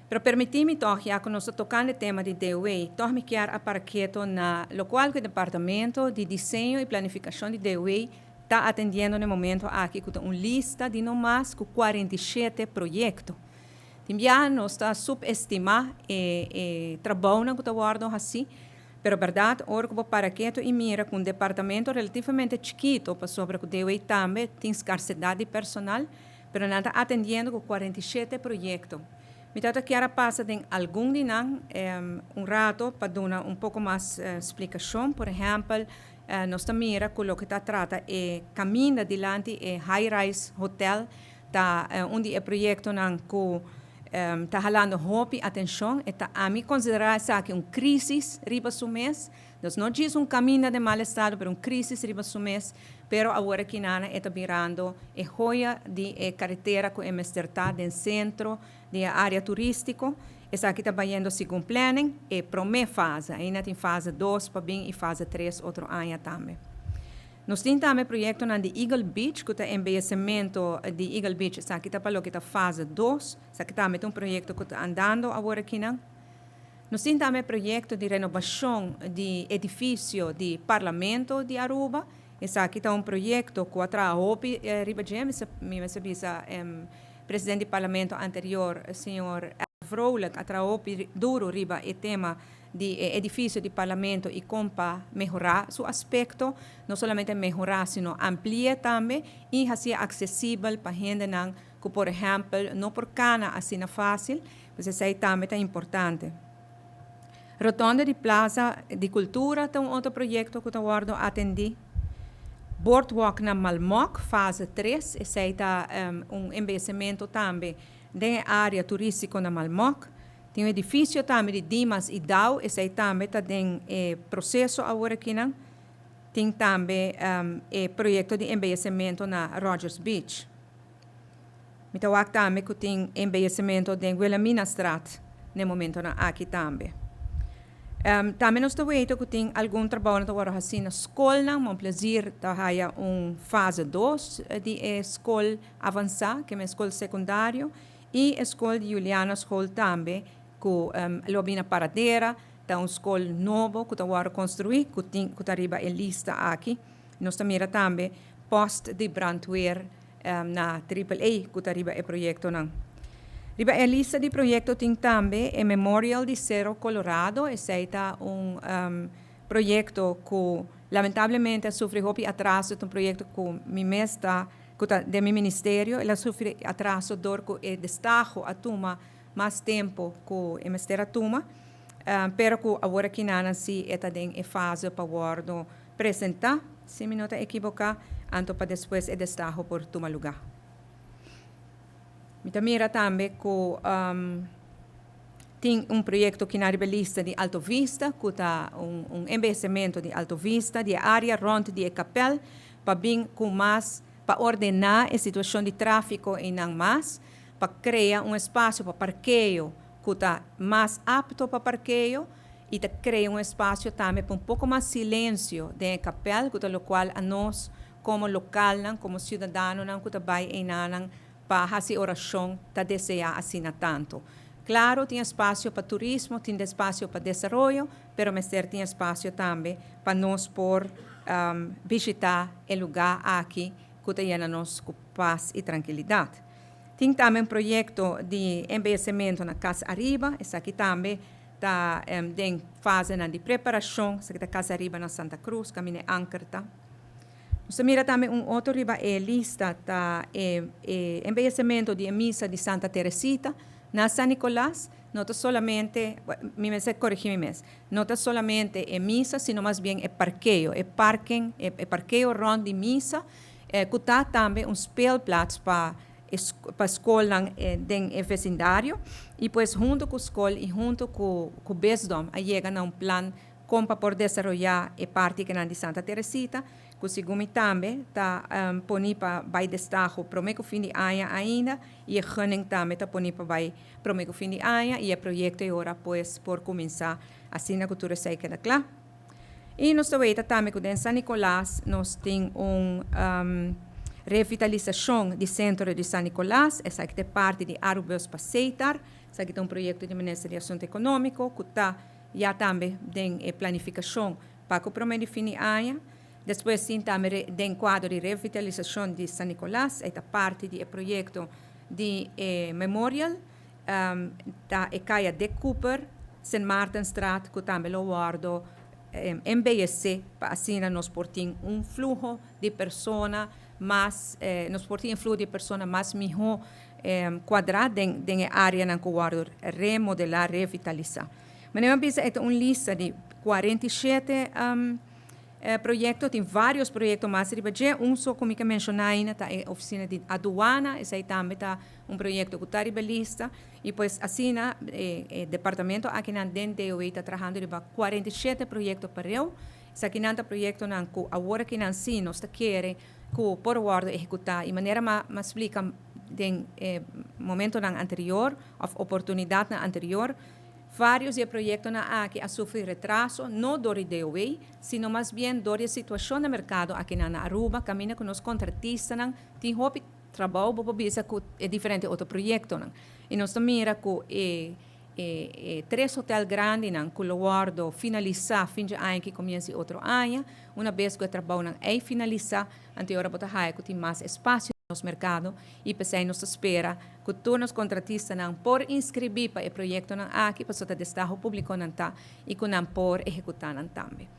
Pero permiti-me toch, já que nós tocando o tema de DOE, toch me quer a parqueto na local que o Departamento de Desenho e Planificação de DOE está atendendo no momento aqui com uma lista de no mais com 47 projetos. Também nós está subestimar o trabalho que está guardando assim, pero verdade, ora que o parqueto e mira com um departamento relativamente chiquito para sobre o DOE também tem escassidade de personal, pero não está atendendo com 47 projetos. Então, quero passar em algum dia, rato para dar pouco mais explicação. Por exemplo, nós também mira com o que está trata é caminho adiante é high-rise hotel, tá onde é projeto não que está jalando hope atenção, está a mim considerar essa aqui crise riba su mês. Nós não diz caminho de mal estado, mas crise riba su mês. Pero agora que nana está virando a joia de carretera que é está no centro de área turística. Essa aqui está trabalhando segundo planning e promete fase. Ainda tem fase 2 para bem e fase 3 outro ano também. Nós temos também projeto na de Eagle Beach, que é embellecimento de Eagle Beach. Essa aqui está para que está fase 2. Essa aqui também é projeto que está andando agora aqui não. Nós temos também projeto de renovação de edifício de Parlamento de Aruba. Esse aqui está projeto que atrás hope riba James, presidente do Parlamento anterior, senhor Vrolijk, atrás hope duro riba o tema de edifício de Parlamento e como melhorar seu aspecto, não somente melhorar, sino ampliar também e fazer acessível para gente que, por exemplo, não por cana assim é fácil, mas isso aí também é importante. Rotonda de Plaza de Cultura tem outro projeto que eu guardo atender. Boardwalk na Malmoc, fase 3, esse aí está embellecimento também da área turística na Malmoc. Tem edifício também de Dimas e Dow, esse aí também está em processo agora aqui. Tem também projeto de embellecimento na Rogers Beach. Então, aqui também que tem embellecimento de Wilhelmina Straat, no momento aqui também. Também nós estamos vendo que tem algum trabalho agora assim na escola, um prazer de ter fase 2 de escola avançada, que é uma escola secundária, e a escola de Juliana School também, que lobby na paradeira, tem uma escola nova que está agora construir, que está arriba em lista aqui. Nós também também post de brandweer na AAA, que está arriba em projeto não. Riba a lista de projetos tem também o Memorial de Cerro Colorado. Esse é projeto que, lamentavelmente, sofre atraso. É projeto que me está de meu ministério. Ela sofre atraso porque o destaque a toma mais tempo que o ministério toma. Pero que agora que não se está em fase para guardo apresentar, se me não está equivocado, anto para depois o destaque por tomar lugar. Me mira também que tem projeto que na lista de Alto Vista, que está embellecimento de Alto Vista, de área ronda de Capel, para bem com mais, para ordenar a situação de tráfego em não mais, para criar espaço para parqueio, que está mais apto para parqueio, e criar espaço também para pouco mais silêncio de Capel, que é o qual a nós, como local, como cidadão, que está bem em para fazer oração, para desejar assim tanto. Claro, tem espaço para turismo, tem espaço para desenvolvimento, mas tem espaço também para nós por visitar o lugar aqui, que tem nós com paz e tranquilidade. Tem também projeto de embellecimento na Casa Arriba, esse aqui também está em fase de preparação, esse aqui é Casa Arriba na Santa Cruz, caminho Ankerta. Você mira também outro riba lista tá embellecimento de missa de Santa Teresita na San Nicolás, não está solamente, me corrigir mes, não está solamente missa, sino mais bem parqueio, parqueio rond de missa, que está também speelplaats para escola em vecindário, e pues junto com a escola e junto com o bisdom, aí chega a plan como para poder desenvolver a parte que é de Santa Teresita, que segundo também está poni para vai destaque para o fim de ano ainda e a gunning também está poni para vai para o fim de ano e o projeto agora pues por começar assim na cultura sei que é claro. E nós também também que em San Nicolás nós tem revitalização do centro de San Nicolás, essa que é parte de Arubos Paseitar, Sa kita um projeto de Ministério de Assunto Econômico, que está já também tem planificação para o primeiro fim de ano. Depois, sim, também tem quadro de revitalização de San Nicolás, é parte do projeto de Memorial, da Caia de Cooper, St. Martinstraat, que também lo guardo MBSC, para assim nós portamos fluxo de pessoas mais, nós portamos fluxo de pessoas mais melhor quadrado dentro da área na que guardo remodelar, revitalizar. Mas eu penso que é uma lista de 47 projetos, tem vários projetos mais. Só como eu mencionei, está a oficina de aduana, esse aí também está projeto que está na lista. E depois, assim, o departamento aqui dentro da está trabalhando de 47 projetos para eu. Esse aqui é projeto que agora que nós queremos que por guarda executar de maneira mais explica no momento anterior, ou oportunidade anterior. Vários projetos aqui a sofrer retraso, não do DOE, sino mais bem do situação do mercado aqui na Aruba, caminha com os contratistas, tem hobby trabalho, para é diferente de outro projeto. E nós mira que 3 hotéis grandes, que o guardo finalizar fim de ano que começa outro ano, uma vez que o trabalho é finalizar, anterior a que tem mais espaço nos mercados e pensei nos espera que todos os contratistas não por inscrever para o projeto aqui para o destaque público não tá e que não por executar também.